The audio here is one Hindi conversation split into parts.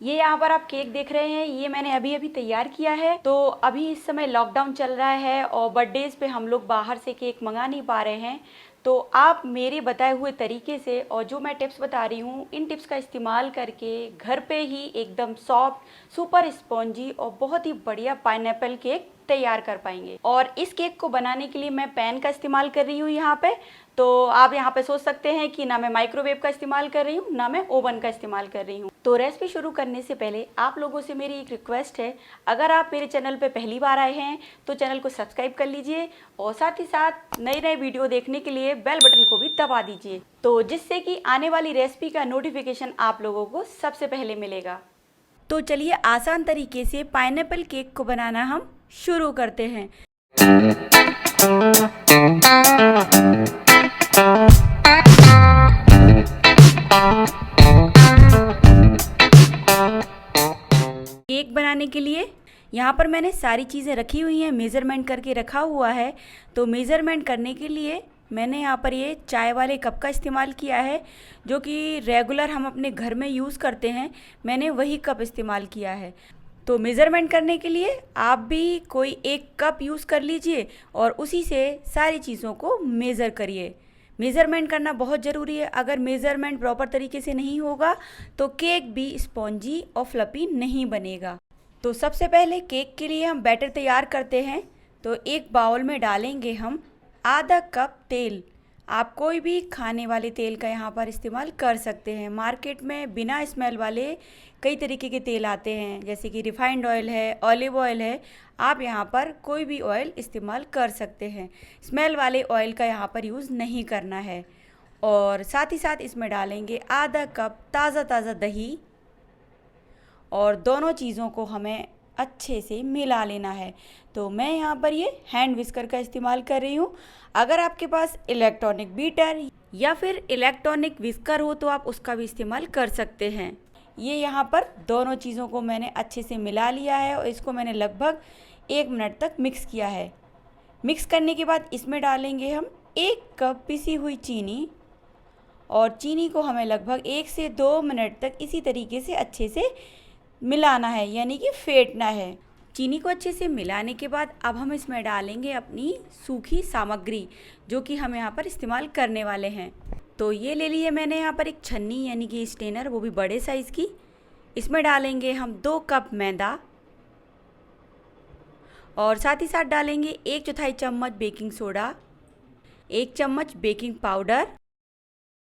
ये यहाँ पर आप केक देख रहे हैं, ये मैंने अभी अभी तैयार किया है। तो अभी इस समय लॉकडाउन चल रहा है और बर्थडेज पे हम लोग बाहर से केक मंगा नहीं पा रहे हैं। तो आप मेरे बताए हुए तरीके से और जो मैं टिप्स बता रही हूँ, इन टिप्स का इस्तेमाल करके घर पे ही एकदम सॉफ्ट, सुपर स्पॉन्जी और बहुत ही बढ़िया पाइनएप्पल केक तैयार कर पाएंगे। और इस केक को बनाने के लिए मैं पैन का इस्तेमाल कर रही हूँ यहाँ पे। तो आप यहाँ पे सोच सकते हैं कि ना मैं माइक्रोवेव का इस्तेमाल कर रही हूँ, ना मैं ओवन का इस्तेमाल कर रही हूँ। तो रेसिपी शुरू करने से पहले आप लोगों से मेरी एक रिक्वेस्ट है, अगर आप मेरे चैनल पे पहली बार आए हैं तो चैनल को सब्सक्राइब कर लीजिए और साथ ही साथ नए नए वीडियो देखने के लिए बेल बटन को भी दबा दीजिए, तो जिससे कि आने वाली रेसिपी का नोटिफिकेशन आप लोगों को सबसे पहले मिलेगा। तो चलिए आसान तरीके से पाइनएप्पल केक को बनाना हम शुरू करते हैं। केक बनाने के लिए यहाँ पर मैंने सारी चीज़ें रखी हुई हैं, मेज़रमेंट करके रखा हुआ है। तो मेज़रमेंट करने के लिए मैंने यहाँ पर ये चाय वाले कप का इस्तेमाल किया है, जो कि रेगुलर हम अपने घर में यूज़ करते हैं। मैंने वही कप इस्तेमाल किया है। तो मेज़रमेंट करने के लिए आप भी कोई एक कप यूज़ कर लीजिए और उसी से सारी चीज़ों को मेज़र करिए। मेज़रमेंट करना बहुत ज़रूरी है। अगर मेज़रमेंट प्रॉपर तरीके से नहीं होगा तो केक भी स्पॉन्जी और फ्लफी नहीं बनेगा। तो सबसे पहले केक के लिए हम बैटर तैयार करते हैं। तो एक बाउल में डालेंगे हम आधा कप तेल। आप कोई भी खाने वाले तेल का यहाँ पर इस्तेमाल कर सकते हैं। मार्केट में बिना स्मेल वाले कई तरीके के तेल आते हैं, जैसे कि रिफाइंड ऑयल है, ऑलिव ऑयल है। आप यहाँ पर कोई भी ऑयल इस्तेमाल कर सकते हैं। स्मेल वाले ऑयल का यहाँ पर यूज़ नहीं करना है। और साथ ही साथ इसमें डालेंगे आधा कप ताज़ा दही और दोनों चीज़ों को हमें अच्छे से मिला लेना है। तो मैं यहाँ पर ये हैंड विस्कर का इस्तेमाल कर रही हूँ। अगर आपके पास इलेक्ट्रॉनिक बीटर या फिर इलेक्ट्रॉनिक विस्कर हो तो आप उसका भी इस्तेमाल कर सकते हैं। ये यहाँ पर दोनों चीज़ों को मैंने अच्छे से मिला लिया है और इसको मैंने लगभग 1 मिनट तक मिक्स किया है। मिक्स करने के बाद इसमें डालेंगे हम 1 कप पिसी हुई चीनी और चीनी को हमें लगभग 1 से 2 मिनट तक इसी तरीके से अच्छे से मिलाना है, यानी कि फेंटना है। चीनी को अच्छे से मिलाने के बाद अब हम इसमें डालेंगे अपनी सूखी सामग्री, जो कि हम यहाँ पर इस्तेमाल करने वाले हैं। तो ये ले लिए मैंने यहाँ पर एक छन्नी, यानी कि स्टेनर, वो भी बड़े साइज़ की। इसमें डालेंगे हम 2 कप मैदा और साथ ही साथ डालेंगे 1/4 चम्मच बेकिंग सोडा, 1 चम्मच बेकिंग पाउडर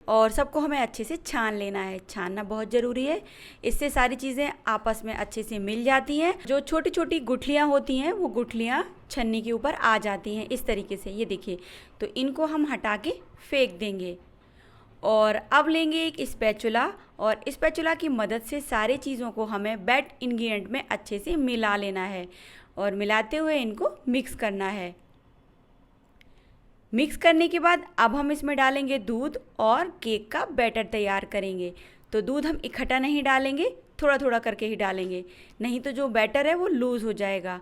और सबको हमें अच्छे से छान लेना है। छानना बहुत ज़रूरी है, इससे सारी चीज़ें आपस में अच्छे से मिल जाती हैं। जो छोटी छोटी गुठलियाँ होती हैं वो गुठलियाँ छन्नी के ऊपर आ जाती हैं इस तरीके से, ये देखिए। तो इनको हम हटा के फेंक देंगे। और अब लेंगे एक स्पैचुला और स्पैचुला की मदद से सारी चीज़ों को हमें वेट इंग्रेडिएंट में अच्छे से मिला लेना है और मिलाते हुए इनको मिक्स करना है। मिक्स करने के बाद अब हम इसमें डालेंगे दूध और केक का बैटर तैयार करेंगे। तो दूध हम इकट्ठा नहीं डालेंगे, थोड़ा थोड़ा करके ही डालेंगे, नहीं तो जो बैटर है वो लूज़ हो जाएगा।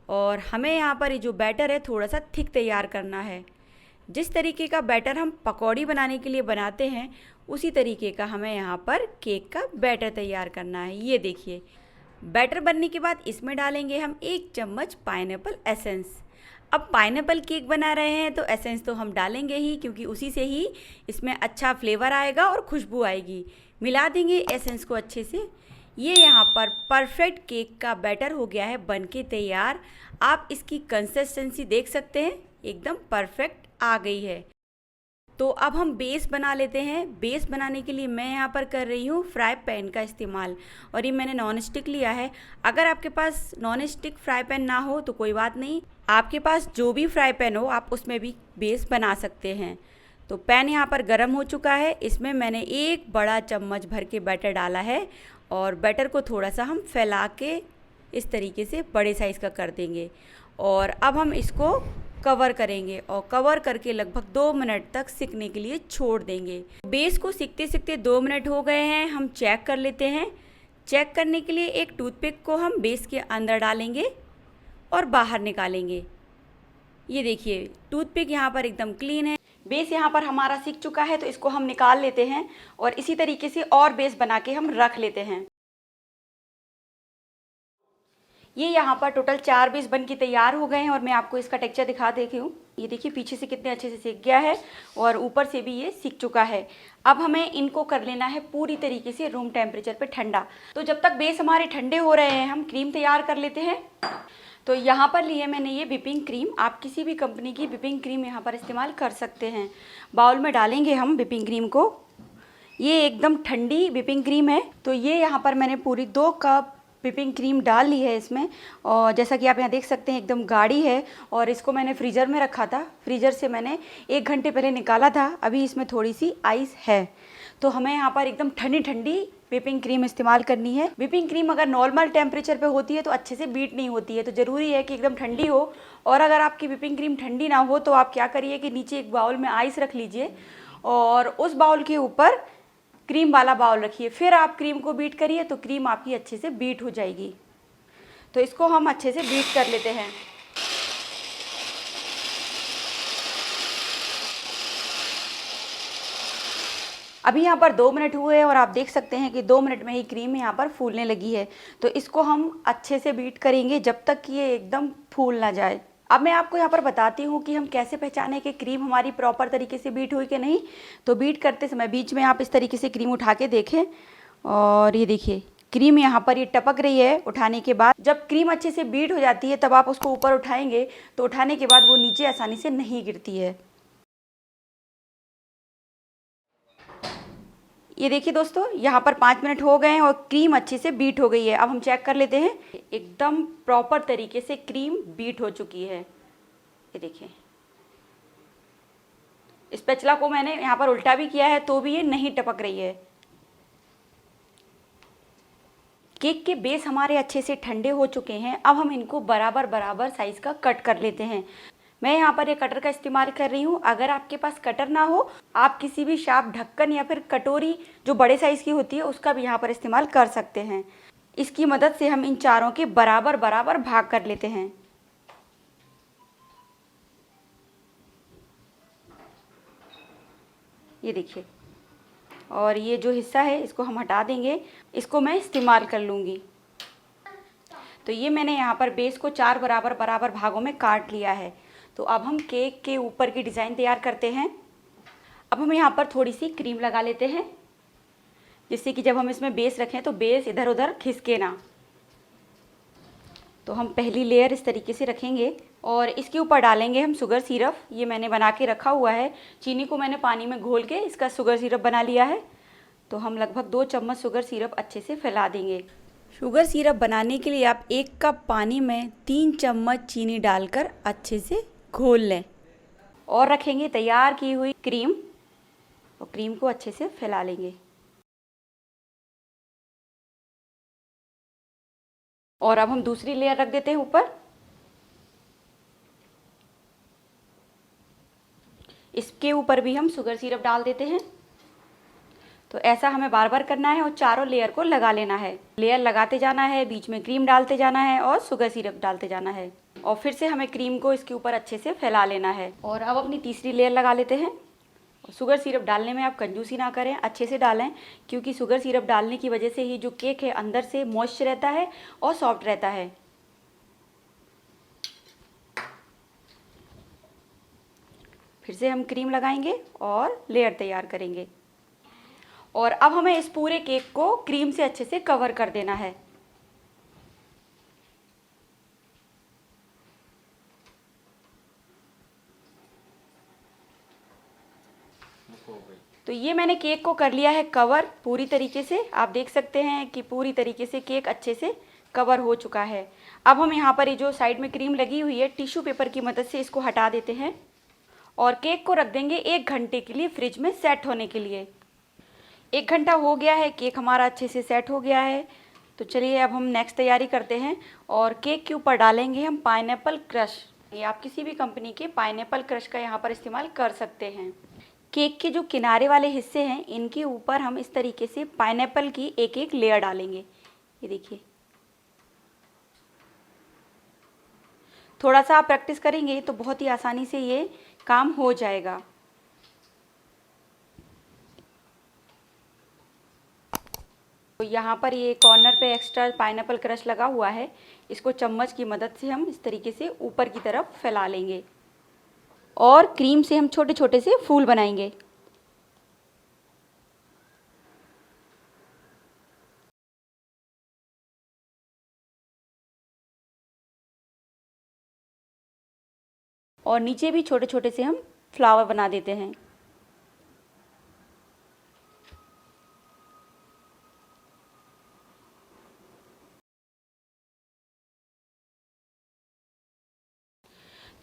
और हमें यहाँ पर ये जो बैटर है थोड़ा सा थिक तैयार करना है। जिस तरीके का बैटर हम पकौड़ी बनाने के लिए बनाते हैं, उसी तरीके का हमें यहाँ पर केक का बैटर तैयार करना है। ये देखिए, बैटर बनने के बाद इसमें डालेंगे हम 1 चम्मच पाइनएप्पल एसेंस। अब पाइनएप्पल केक बना रहे हैं तो एसेंस तो हम डालेंगे ही, क्योंकि उसी से ही इसमें अच्छा फ्लेवर आएगा और खुशबू आएगी। मिला देंगे एसेंस को अच्छे से। ये यहाँ पर परफेक्ट केक का बैटर हो गया है बन के तैयार। आप इसकी कंसिस्टेंसी देख सकते हैं, एकदम परफेक्ट आ गई है। तो अब हम बेस बना लेते हैं। बेस बनाने के लिए मैं यहाँ पर कर रही हूँ फ्राई पैन का इस्तेमाल, और ये मैंने नॉन स्टिक लिया है। अगर आपके पास नॉन स्टिक फ्राई पैन ना हो तो कोई बात नहीं, आपके पास जो भी फ्राई पैन हो आप उसमें भी बेस बना सकते हैं। तो पैन यहाँ पर गर्म हो चुका है, इसमें मैंने 1 बड़ा चम्मच भर के बैटर डाला है और बैटर को थोड़ा सा हम फैला के इस तरीके से बड़े साइज़ का कर देंगे। और अब हम इसको कवर करेंगे और कवर करके लगभग 2 मिनट तक सिकने के लिए छोड़ देंगे। बेस को सिकते सिकते 2 मिनट हो गए हैं, हम चेक कर लेते हैं। चेक करने के लिए एक टूथपिक को हम बेस के अंदर डालेंगे और बाहर निकालेंगे। ये देखिए, टूथपिक यहाँ पर एकदम क्लीन है। बेस यहाँ पर हमारा सिक चुका है, तो इसको हम निकाल लेते हैं और इसी तरीके से और बेस बना के हम रख लेते हैं। ये यहाँ पर टोटल 4 बेस बन के तैयार हो गए हैं और मैं आपको इसका टेक्सचर दिखा देती हूँ। ये देखिए पीछे से कितने अच्छे से सीख गया है और ऊपर से भी ये सीख चुका है। अब हमें इनको कर लेना है पूरी तरीके से रूम टेम्परेचर पे ठंडा। तो जब तक बेस हमारे ठंडे हो रहे हैं हम क्रीम तैयार कर लेते हैं। तो यहाँ पर लिए मैंने ये व्हिपिंग क्रीम, आप किसी भी कंपनी की व्हिपिंग क्रीम यहाँ पर इस्तेमाल कर सकते हैं। बाउल में डालेंगे हम व्हिपिंग क्रीम को। ये एकदम ठंडी व्हिपिंग क्रीम है। तो ये यहाँ पर मैंने पूरी 2 कप व्हिपिंग क्रीम डाल ली है इसमें। और जैसा कि आप यहाँ देख सकते हैं एकदम गाढ़ी है और इसको मैंने फ्रीज़र में रखा था। फ्रीज़र से मैंने 1 घंटे पहले निकाला था। अभी इसमें थोड़ी सी आइस है। तो हमें यहाँ पर एकदम ठंडी ठंडी व्हिपिंग क्रीम इस्तेमाल करनी है। व्हिपिंग क्रीम अगर नॉर्मल टेम्परेचर पे होती है तो अच्छे से बीट नहीं होती है, तो ज़रूरी है कि एकदम ठंडी हो। और अगर आपकी व्हिपिंग क्रीम ठंडी ना हो तो आप क्या करिए कि नीचे एक बाउल में आइस रख लीजिए और उस बाउल के ऊपर क्रीम वाला बाउल रखिए। फिर आप क्रीम को बीट करिए तो क्रीम आपकी अच्छे से बीट हो जाएगी। तो इसको हम अच्छे से बीट कर लेते हैं। अभी यहाँ पर 2 मिनट हुए और आप देख सकते हैं कि 2 मिनट में ही क्रीम यहाँ पर फूलने लगी है। तो इसको हम अच्छे से बीट करेंगे जब तक कि ये एकदम फूल ना जाए। अब मैं आपको यहाँ पर बताती हूँ कि हम कैसे पहचाने कि क्रीम हमारी प्रॉपर तरीके से बीट हुई कि नहीं। तो बीट करते समय बीच में आप इस तरीके से क्रीम उठा के देखें और ये देखिए क्रीम यहाँ पर ये टपक रही है उठाने के बाद। जब क्रीम अच्छे से बीट हो जाती है तब आप उसको ऊपर उठाएंगे तो उठाने के बाद वो नीचे आसानी से नहीं गिरती है। ये देखिए दोस्तों यहाँ पर 5 मिनट हो गए हैं और क्रीम अच्छे से बीट हो गई है। अब हम चेक कर लेते हैं। एकदम प्रॉपर तरीके से क्रीम बीट हो चुकी है। ये देखिए स्पैचुला को मैंने यहाँ पर उल्टा भी किया है तो भी ये नहीं टपक रही है। केक के बेस हमारे अच्छे से ठंडे हो चुके हैं। अब हम इनको बराबर बराबर साइज़ का कट कर लेते हैं। मैं यहाँ पर ये कटर का इस्तेमाल कर रही हूँ। अगर आपके पास कटर ना हो आप किसी भी शार्प ढक्कन या फिर कटोरी जो बड़े साइज़ की होती है उसका भी यहाँ पर इस्तेमाल कर सकते हैं। इसकी मदद से हम इन चारों के बराबर बराबर भाग कर लेते हैं। ये देखिए और ये जो हिस्सा है इसको हम हटा देंगे, इसको मैं इस्तेमाल कर लूँगी। तो ये मैंने यहाँ पर बेस को 4 बराबर बराबर भागों में काट लिया है। तो अब हम केक के ऊपर की डिज़ाइन तैयार करते हैं। अब हम यहाँ पर थोड़ी सी क्रीम लगा लेते हैं जिससे कि जब हम इसमें बेस रखें तो बेस इधर उधर खिसके ना। तो हम पहली लेयर इस तरीके से रखेंगे और इसके ऊपर डालेंगे हम शुगर सिरप। ये मैंने बना के रखा हुआ है। चीनी को मैंने पानी में घोल के इसका शुगर सिरप बना लिया है। तो हम लगभग 2 चम्मच शुगर सिरप अच्छे से फैला देंगे। शुगर सिरप बनाने के लिए आप 1 कप पानी में 3 चम्मच चीनी डालकर अच्छे से घोल लें और रखेंगे तैयार की हुई क्रीम और क्रीम को अच्छे से फैला लेंगे। और अब हम दूसरी लेयर रख देते हैं ऊपर। इसके ऊपर भी हम शुगर सिरप डाल देते हैं। तो ऐसा हमें बार बार करना है और चारों लेयर को लगा लेना है। लेयर लगाते जाना है, बीच में क्रीम डालते जाना है और शुगर सिरप डालते जाना है और फिर से हमें क्रीम को इसके ऊपर अच्छे से फैला लेना है। और अब अपनी तीसरी लेयर लगा लेते हैं। शुगर सिरप डालने में आप कंजूसी ना करें, अच्छे से डालें क्योंकि शुगर सिरप डालने की वजह से ही जो केक है अंदर से मॉइस्ट रहता है और सॉफ्ट रहता है। फिर से हम क्रीम लगाएंगे और लेयर तैयार करेंगे और अब हमें इस पूरे केक को क्रीम से अच्छे से कवर कर देना है। तो ये मैंने केक को कर लिया है कवर पूरी तरीके से। आप देख सकते हैं कि पूरी तरीके से केक अच्छे से कवर हो चुका है। अब हम यहाँ पर ये जो साइड में क्रीम लगी हुई है टिश्यू पेपर की मदद से इसको हटा देते हैं और केक को रख देंगे 1 घंटे के लिए फ्रिज में सेट होने के लिए। 1 घंटा हो गया है, केक हमारा अच्छे से सेट हो गया है। तो चलिए अब हम नेक्स्ट तैयारी करते हैं और केक के ऊपर डालेंगे हम पाइनएप्पल क्रश। ये आप किसी भी कंपनी के पाइनएप्पल क्रश का यहाँ पर इस्तेमाल कर सकते हैं। केक के जो किनारे वाले हिस्से हैं इनके ऊपर हम इस तरीके से पाइनएप्पल की एक एक लेयर डालेंगे। ये देखिए थोड़ा सा आप प्रैक्टिस करेंगे तो बहुत ही आसानी से ये काम हो जाएगा। तो यहाँ पर ये कॉर्नर पे एक्स्ट्रा पाइनएप्पल क्रश लगा हुआ है, इसको चम्मच की मदद से हम इस तरीके से ऊपर की तरफ फैला लेंगे और क्रीम से हम छोटे छोटे से फूल बनाएंगे। और नीचे भी छोटे छोटे से हम फ्लावर बना देते हैं।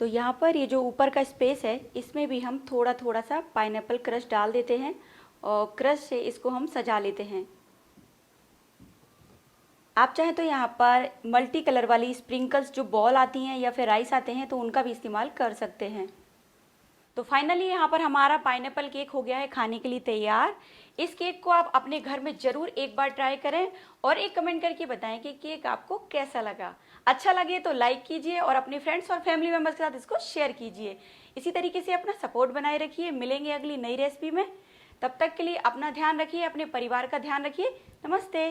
तो यहाँ पर ये जो ऊपर का स्पेस है, इसमें भी हम थोड़ा थोड़ा सा पाइनएप्पल क्रश डाल देते हैं और क्रश से इसको हम सजा लेते हैं। आप चाहें तो यहाँ पर मल्टी कलर वाली स्प्रिंकल्स जो बॉल आती हैं या फिर राइस आते हैं, तो उनका भी इस्तेमाल कर सकते हैं। तो फाइनली यहाँ पर हमारा पाइनएप्पल केक हो गया है खाने के लिए तैयार। इस केक को आप अपने घर में ज़रूर एक बार ट्राई करें और एक कमेंट करके बताएं कि केक आपको कैसा लगा। अच्छा लगे तो लाइक कीजिए और अपने फ्रेंड्स और फैमिली मेम्बर्स के साथ इसको शेयर कीजिए। इसी तरीके से अपना सपोर्ट बनाए रखिए। मिलेंगे अगली नई रेसिपी में, तब तक के लिए अपना ध्यान रखिए, अपने परिवार का ध्यान रखिए। नमस्ते।